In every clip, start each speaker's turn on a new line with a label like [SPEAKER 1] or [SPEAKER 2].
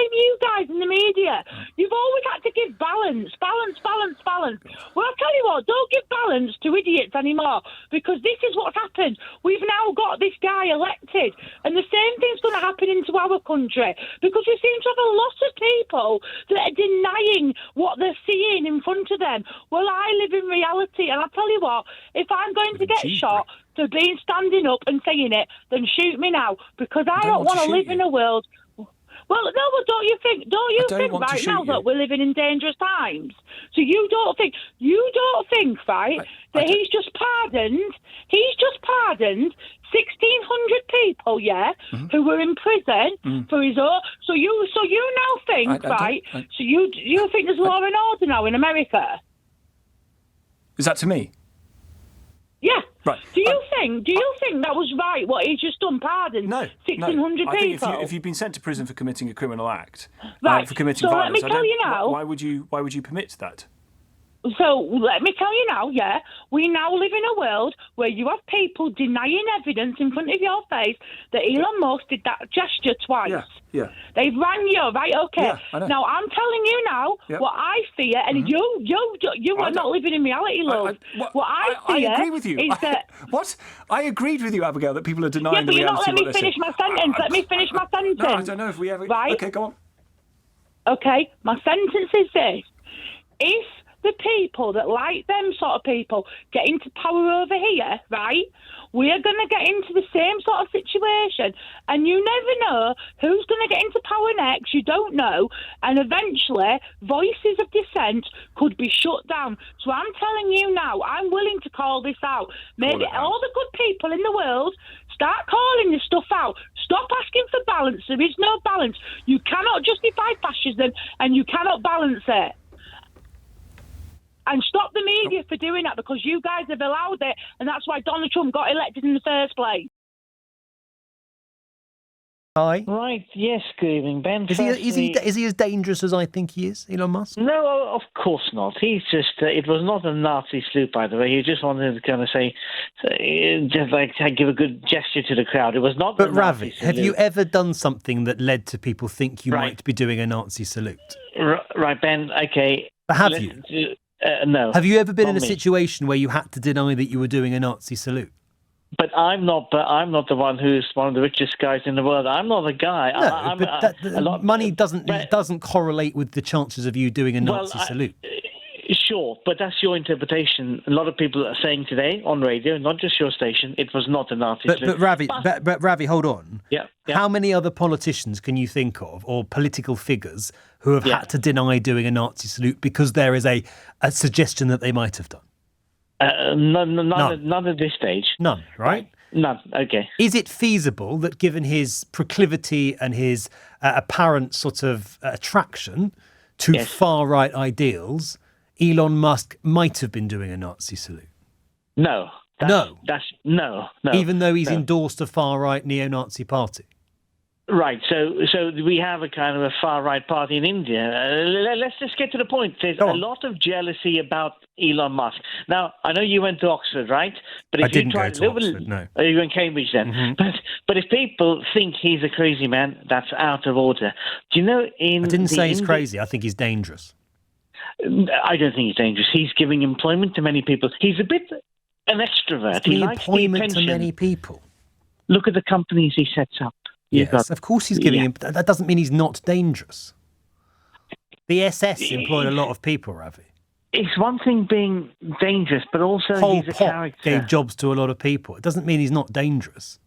[SPEAKER 1] blame you guys in the media. You've always had to give balance. Well, I'll tell you what, don't give balance to idiots anymore, because this is what's happened. We've now got this guy elected, and the same thing's going to happen into our country, because we seem to have a lot of people that are denying what they're seeing in front of them. Well, I live in reality, and I'll tell you what, if I'm going to get shot for being standing up and saying it, then shoot me now, because I don't want to live in a world. Well, no, but don't you think right now that we're living in dangerous times? So you don't think, right, that he's just pardoned 1,600 people, who were in prison for his own. So you now think, so you think there's law and order now in America?
[SPEAKER 2] Is that to me?
[SPEAKER 1] Yeah.
[SPEAKER 2] Right.
[SPEAKER 1] Do you think that was right, what he's just done, pardon?
[SPEAKER 2] No.
[SPEAKER 1] 1,600
[SPEAKER 2] I think
[SPEAKER 1] people?
[SPEAKER 2] if you've been sent to prison for committing a criminal act,
[SPEAKER 1] right.
[SPEAKER 2] for committing
[SPEAKER 1] So
[SPEAKER 2] violence,
[SPEAKER 1] let me tell you now.
[SPEAKER 2] Why would you permit that?
[SPEAKER 1] So let me tell you now, we now live in a world where you have people denying evidence in front of your face that Elon Musk did that gesture twice.
[SPEAKER 2] Yeah.
[SPEAKER 1] They rang you, right? Okay.
[SPEAKER 2] Yeah, I know.
[SPEAKER 1] Now I'm telling you now what I fear, and you are not living in reality, love. What I fear
[SPEAKER 2] I agree with you.
[SPEAKER 1] Is that
[SPEAKER 2] what? I agreed with you, Abigail, that people are denying the
[SPEAKER 1] but you're
[SPEAKER 2] reality
[SPEAKER 1] not letting me finish my sentence. Let me finish my sentence.
[SPEAKER 2] No, I don't know if we ever.
[SPEAKER 1] Right?
[SPEAKER 2] Okay, go on.
[SPEAKER 1] Okay, my sentence is this: if the people that like them sort of people get into power over here, right, we are going to get into the same sort of situation, and you never know who's going to get into power next. You don't know, and eventually voices of dissent could be shut down. So I'm telling you now, I'm willing to call this out. Maybe all the good people in the world start calling this stuff out. Stop asking for balance. There is no balance. You cannot justify fascism, and you cannot balance it. And stop the media for doing that, because you guys have allowed it, and that's why Donald Trump got elected in the first place.
[SPEAKER 3] Hi.
[SPEAKER 4] Right, yes, good evening, Ben.
[SPEAKER 3] Is he as dangerous as I think he is, Elon Musk?
[SPEAKER 4] No, of course not. He's just, it was not a Nazi salute, by the way. He just wanted to kind of say, just like give a good gesture to the crowd. It was not
[SPEAKER 3] But
[SPEAKER 4] a
[SPEAKER 3] Ravi,
[SPEAKER 4] Nazi
[SPEAKER 3] have
[SPEAKER 4] salute.
[SPEAKER 3] you ever done something that led to people think you might be doing a Nazi salute?
[SPEAKER 4] Right, Ben, okay.
[SPEAKER 3] But have you?
[SPEAKER 4] No.
[SPEAKER 3] Have you ever been in a
[SPEAKER 4] me.
[SPEAKER 3] situation where you had to deny that you were doing a Nazi salute?
[SPEAKER 4] But I'm not the one who's one of the richest guys in the world. I'm not a guy.
[SPEAKER 3] No, money doesn't correlate with the chances of you doing a Nazi salute.
[SPEAKER 4] Sure, but that's your interpretation. A lot of people are saying today on radio, not just your station, it was not a Nazi salute.
[SPEAKER 3] But Ravi, hold on.
[SPEAKER 4] Yeah.
[SPEAKER 3] How many other politicians can you think of, or political figures, who have had to deny doing a Nazi salute because there is a suggestion that they might have done?
[SPEAKER 4] None at this stage.
[SPEAKER 3] None, right?
[SPEAKER 4] None, okay.
[SPEAKER 3] Is it feasible that, given his proclivity and his apparent sort of attraction to far-right ideals, Elon Musk might have been doing a Nazi salute?
[SPEAKER 4] No. No.
[SPEAKER 3] Even though he's endorsed a far-right neo-Nazi party?
[SPEAKER 4] Right, so we have a kind of a far-right party in India. Let's just get to the point. There's a lot of jealousy about Elon Musk. Now, I know you went to Oxford, right? But if
[SPEAKER 3] I didn't go to Oxford, no.
[SPEAKER 4] Oh, you were in Cambridge then.
[SPEAKER 3] Mm-hmm.
[SPEAKER 4] But if people think he's a crazy man, that's out of order. Do you know
[SPEAKER 3] I didn't say he's crazy. I think he's dangerous.
[SPEAKER 4] I don't think he's dangerous. He's giving employment to many people. He's a bit an extrovert. He likes
[SPEAKER 3] employment
[SPEAKER 4] the
[SPEAKER 3] to many people.
[SPEAKER 4] Look at the companies he sets up.
[SPEAKER 3] Yes, of course he's giving him. That doesn't mean he's not dangerous. The SS employed a lot of people, Ravi.
[SPEAKER 4] It's one thing being dangerous, but also he's a character.
[SPEAKER 3] Gave jobs to a lot of people. It doesn't mean he's not dangerous.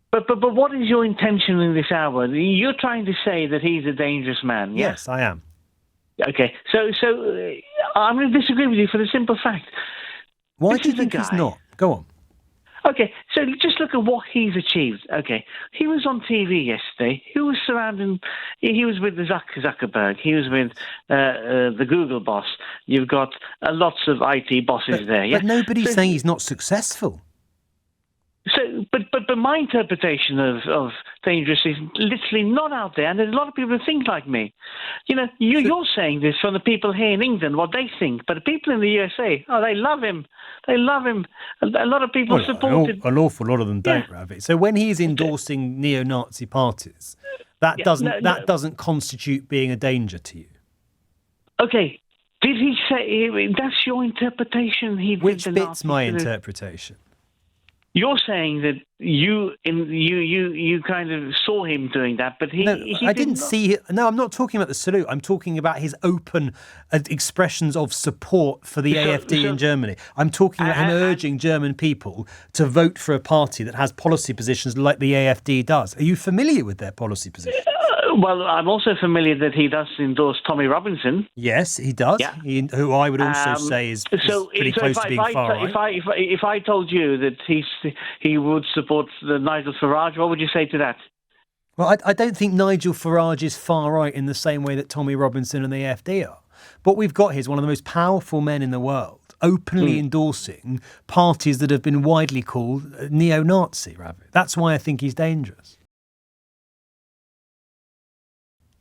[SPEAKER 4] But what is your intention in this hour? You're trying to say that he's a dangerous man, yeah?
[SPEAKER 3] Yes, I am.
[SPEAKER 4] Okay, so I'm going to disagree with you for the simple fact.
[SPEAKER 3] Why do you think he's not? Go on.
[SPEAKER 4] Okay, so just look at what he's achieved. Okay, he was on TV yesterday. He was with Zuckerberg. He was with the Google boss. You've got lots of IT bosses there. Yeah?
[SPEAKER 3] But nobody's saying he's not successful.
[SPEAKER 4] So, but my interpretation of dangerous is literally not out there, and there's a lot of people who think like me. You know, you're saying this from the people here in England, what they think, but the people in the USA, they love him. They love him. A lot of people support him.
[SPEAKER 3] An awful lot of them don't, Ravi. So when he's endorsing neo-Nazi parties That doesn't constitute being a danger to you.
[SPEAKER 4] Okay. Did he say that's your interpretation?
[SPEAKER 3] Which bit's my interpretation?
[SPEAKER 4] You're saying that you kind of saw him doing that, but I
[SPEAKER 3] didn't see it. No, I'm not talking about the salute. I'm talking about his open expressions of support for the AfD in Germany. I'm talking about him urging German people to vote for a party that has policy positions like the AfD does. Are you familiar with their policy positions?
[SPEAKER 4] Well, I'm also familiar that he does endorse Tommy Robinson.
[SPEAKER 3] Yes, he does. Yeah. Who I would also say is pretty close to being far right.
[SPEAKER 4] If I told you that he would support the Nigel Farage, what would you say to that?
[SPEAKER 3] Well, I don't think Nigel Farage is far right in the same way that Tommy Robinson and the AfD are. What we've got here is one of the most powerful men in the world openly endorsing parties that have been widely called neo-Nazi, Ravi. That's why I think he's dangerous.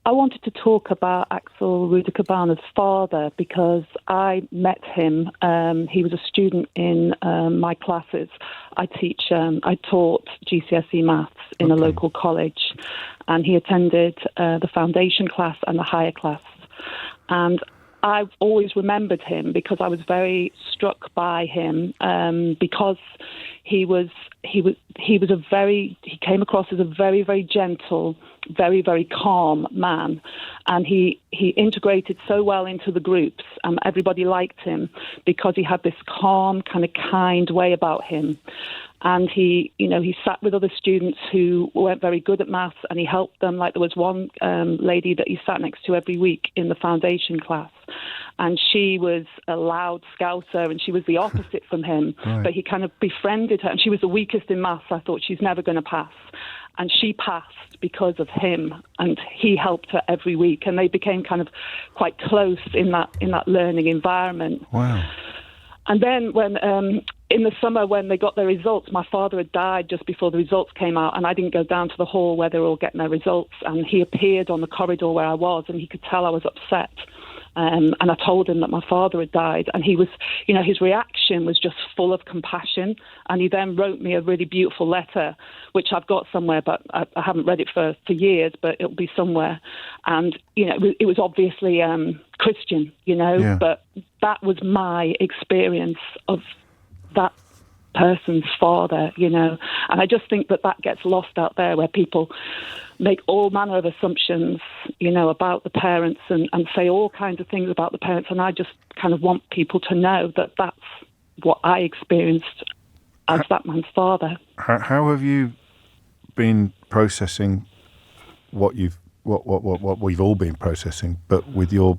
[SPEAKER 5] I wanted to talk about Axel Rudakubana's father because I met him. He was a student in my classes. I taught GCSE maths in a local college, and he attended the foundation class and the higher class. And I've always remembered him because I was very struck by him because he came across as a very, very gentle, very, very calm man, and he integrated so well into the groups, and everybody liked him because he had this calm, kind of kind way about him. And he sat with other students who weren't very good at maths, and he helped them. Like there was one lady that he sat next to every week in the foundation class, and she was a loud scouser, and she was the opposite from him. Right. But he kind of befriended her, and she was the weakest in maths. I thought she's never going to pass, and she passed because of him, and he helped her every week, and they became kind of quite close in that learning environment.
[SPEAKER 6] Wow.
[SPEAKER 5] And then when in the summer when they got their results, my father had died just before the results came out, and I didn't go down to the hall where they were all getting their results, and he appeared on the corridor where I was, and he could tell I was upset. And I told him that my father had died, and he was, his reaction was just full of compassion. And he then wrote me a really beautiful letter, which I've got somewhere, but I haven't read it for years, but it'll be somewhere. And, it was obviously Christian, but that was my experience of that person's father, and I just think that gets lost out there where people make all manner of assumptions, about the parents and say all kinds of things about the parents. And I just kind of want people to know that that's what I experienced as that man's father.
[SPEAKER 6] How have you been processing what we've all been processing, but with your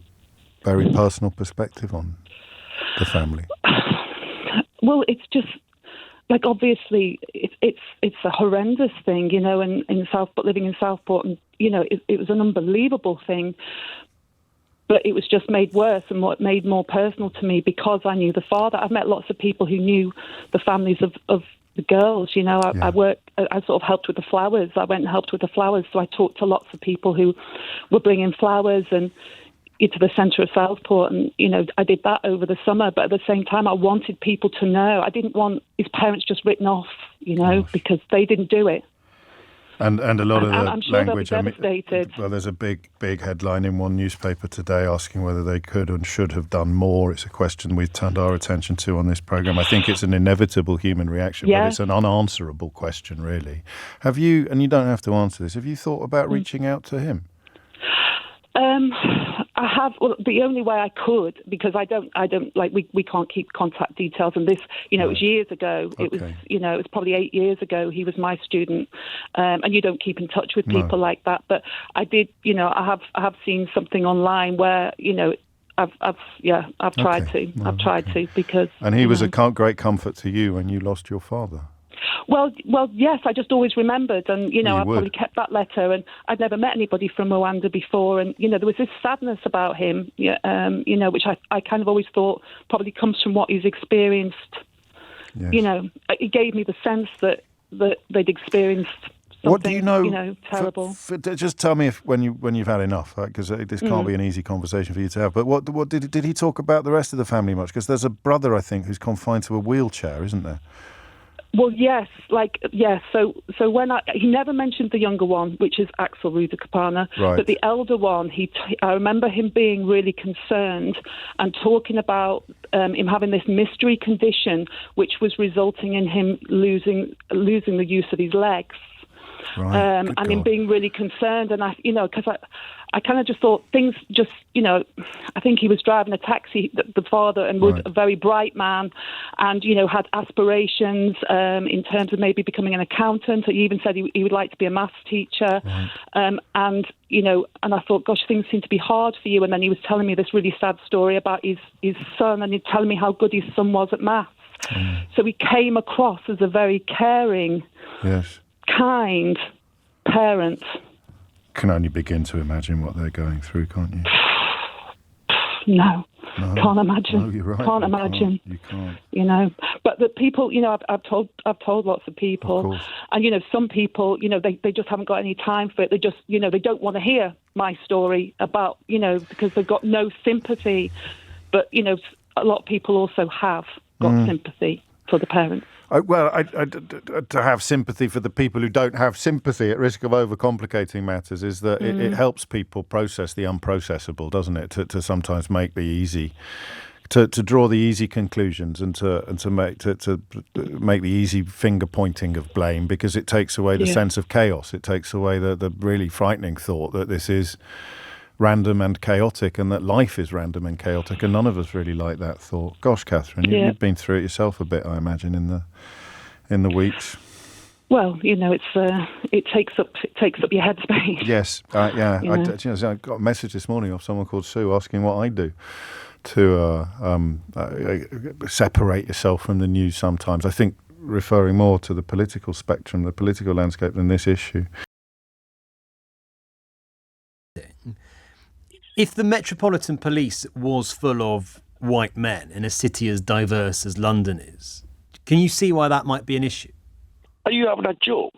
[SPEAKER 6] very personal perspective on the family?
[SPEAKER 5] Well, it's just, like, obviously, it's a horrendous thing, in Southport, living in Southport, and it was an unbelievable thing, but it was just made worse and what made more personal to me because I knew the father. I've met lots of people who knew the families of the girls. I sort of helped with the flowers. I went and helped with the flowers, so I talked to lots of people who were bringing flowers and to the centre of Southport, and I did that over the summer, but at the same time I wanted people to know. I didn't want his parents just written off, because they didn't do it.
[SPEAKER 6] And a lot of the
[SPEAKER 5] I'm sure
[SPEAKER 6] language,
[SPEAKER 5] they'll be devastated.
[SPEAKER 6] well, there's a big headline in one newspaper today asking whether they could and should have done more. It's a question we've turned our attention to on this programme. I think it's an inevitable human reaction, but it's an unanswerable question, really. Have you, and you don't have to answer this, have you thought about reaching out to him?
[SPEAKER 5] I have. Well, the only way I could, because I don't like we can't keep contact details. And this, it was years ago. Okay. It was probably 8 years ago. He was my student, and you don't keep in touch with people like that. But I did. I have seen something online where I've tried to. I've tried to because.
[SPEAKER 6] And he was a great comfort to you when you lost your father.
[SPEAKER 5] Well, yes, I just always remembered, and, I probably kept that letter, and I'd never met anybody from Rwanda before, and, there was this sadness about him, which I kind of always thought probably comes from what he's experienced. Yes. It gave me the sense that they'd experienced something,
[SPEAKER 6] what do you know,
[SPEAKER 5] terrible.
[SPEAKER 6] Just tell me when you've had enough, because this can't be an easy conversation for you to have, but what did he talk about the rest of the family much? Because there's a brother, I think, who's confined to a wheelchair, isn't there?
[SPEAKER 5] Well, yes, So when he never mentioned the younger one, which is Axel Rudakubana,
[SPEAKER 6] Right.
[SPEAKER 5] but the elder one, I remember him being really concerned and talking about him having this mystery condition, which was resulting in him losing the use of his legs.
[SPEAKER 6] Right.
[SPEAKER 5] And him being really concerned, and because I kind of just thought things just, I think he was driving a taxi, the father, and was a very bright man, and had aspirations in terms of maybe becoming an accountant. He even said he would like to be a maths teacher, and I thought, gosh, things seem to be hard for you. And then he was telling me this really sad story about his son, and he's telling me how good his son was at maths. So he came across as a very caring,
[SPEAKER 6] Yes.
[SPEAKER 5] kind parent.
[SPEAKER 6] Can only begin to imagine what they're going through, can't you?
[SPEAKER 5] No, can't imagine.
[SPEAKER 6] No, you're right.
[SPEAKER 5] Can't imagine.
[SPEAKER 6] You can't.
[SPEAKER 5] But the people, I've told lots of people,
[SPEAKER 6] Of course.
[SPEAKER 5] and some people, they just haven't got any time for it. They just, they don't want to hear my story about, because they've got no sympathy. But a lot of people also have got sympathy for the parents.
[SPEAKER 6] To have sympathy for the people who don't have sympathy, at risk of overcomplicating matters, is that it helps people process the unprocessable, doesn't it? To sometimes make the easy, to draw the easy conclusions, and to make the easy finger pointing of blame, because it takes away the sense of chaos. It takes away the really frightening thought that this is random and chaotic, and that life is random and chaotic, and none of us really like that thought. Gosh, Catherine, you've been through it yourself a bit, I imagine, in the weeks.
[SPEAKER 5] Well, it takes up your headspace.
[SPEAKER 6] Yes, yeah. I got a message this morning off someone called Sue asking what I do to separate yourself from the news sometimes. I think referring more to the political spectrum, the political landscape, than this issue.
[SPEAKER 3] If the Metropolitan Police was full of white men in a city as diverse as London is, can you see why that might be an issue?
[SPEAKER 7] Are you having a joke?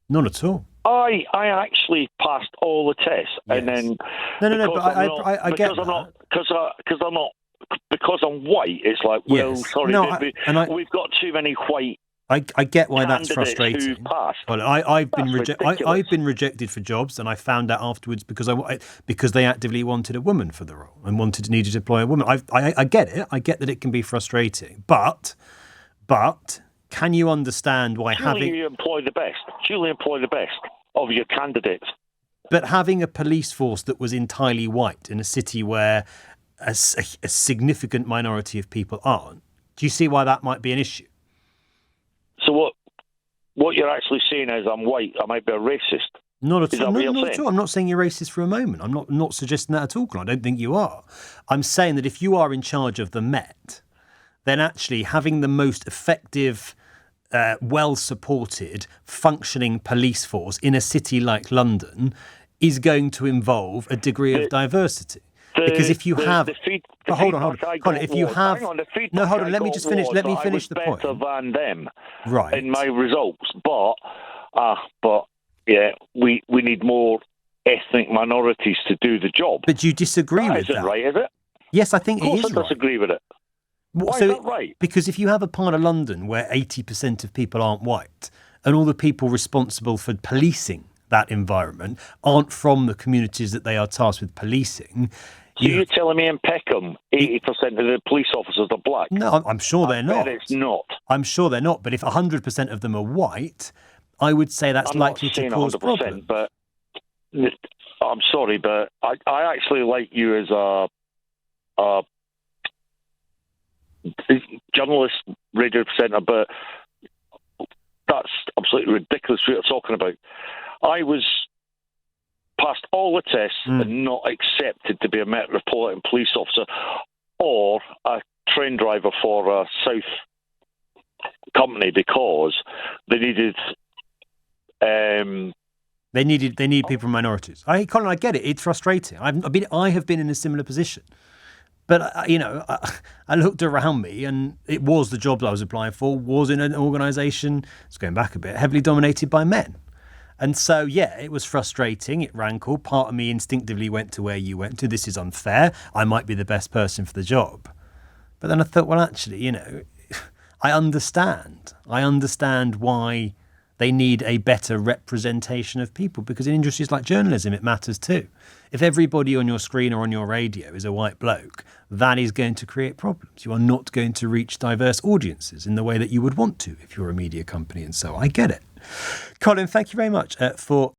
[SPEAKER 3] Not at all.
[SPEAKER 7] I actually passed all the tests,
[SPEAKER 3] Yes.
[SPEAKER 7] and then
[SPEAKER 3] No, but I get that.
[SPEAKER 7] Because I'm white. It's like, well,
[SPEAKER 3] Yes.
[SPEAKER 7] sorry,
[SPEAKER 3] No,
[SPEAKER 7] we've got too many white.
[SPEAKER 3] I get why that's
[SPEAKER 7] candidates
[SPEAKER 3] frustrating.
[SPEAKER 7] who've passed.
[SPEAKER 3] Well, I've been
[SPEAKER 7] ridiculous.
[SPEAKER 3] I've been rejected for jobs, and I found out afterwards because they actively wanted a woman for the role and needed to employ a woman. I get it. I get that it can be frustrating, but can you understand why
[SPEAKER 7] Surely employ the best of your candidates.
[SPEAKER 3] But having a police force that was entirely white in a city where a significant minority of people aren't, do you see why that might be an issue?
[SPEAKER 7] So what you're actually saying is I'm white, I might be a racist.
[SPEAKER 3] Not at
[SPEAKER 7] Is
[SPEAKER 3] all.
[SPEAKER 7] that what
[SPEAKER 3] Not
[SPEAKER 7] you're
[SPEAKER 3] at
[SPEAKER 7] saying?
[SPEAKER 3] all. I'm not saying you're racist for a moment. I'm not suggesting that at all, Colin. I don't think you are. I'm saying that if you are in charge of the Met, then actually having the most effective, well-supported, functioning police force in a city like London is going to involve a degree of diversity. Because if you have, hold on, Colin. If you have, no, hold on. Let me just finish. Let me finish the point.
[SPEAKER 7] Better than them,
[SPEAKER 3] right?
[SPEAKER 7] In my results, but yeah, we need more ethnic minorities to do the job.
[SPEAKER 3] But you disagree with that?
[SPEAKER 7] Isn't right, is it?
[SPEAKER 3] Yes, I think
[SPEAKER 7] it is.
[SPEAKER 3] Of course,
[SPEAKER 7] I disagree with it. Why
[SPEAKER 3] is
[SPEAKER 7] that right?
[SPEAKER 3] Because if you have a part of London where 80% of people aren't white, and all the people responsible for policing that environment aren't from the communities that they are tasked with policing.
[SPEAKER 7] So you're telling me in Peckham, 80% of the police officers are black?
[SPEAKER 3] No, I'm sure they're not.
[SPEAKER 7] It's not.
[SPEAKER 3] I'm sure they're not. But if 100% of them are white, I would say that's likely to cause problems.
[SPEAKER 7] But I'm sorry, but I actually like you as a journalist, radio presenter, but that's absolutely ridiculous what you're talking about. I was passed all the tests and not accepted to be a Metropolitan Police officer or a train driver for a South company because they needed.
[SPEAKER 3] They need people from minorities. Colin, I get it. It's frustrating. I have been in a similar position. But, I looked around me and it was the job that I was applying for was in an organisation, it's going back a bit, heavily dominated by men. And so, yeah, it was frustrating. It rankled. Part of me instinctively went to where you went to. This is unfair. I might be the best person for the job. But then I thought, well, actually, I understand why they need a better representation of people, because in industries like journalism, it matters too. If everybody on your screen or on your radio is a white bloke, that is going to create problems. You are not going to reach diverse audiences in the way that you would want to if you're a media company, and so I get it. Colin, thank you very much for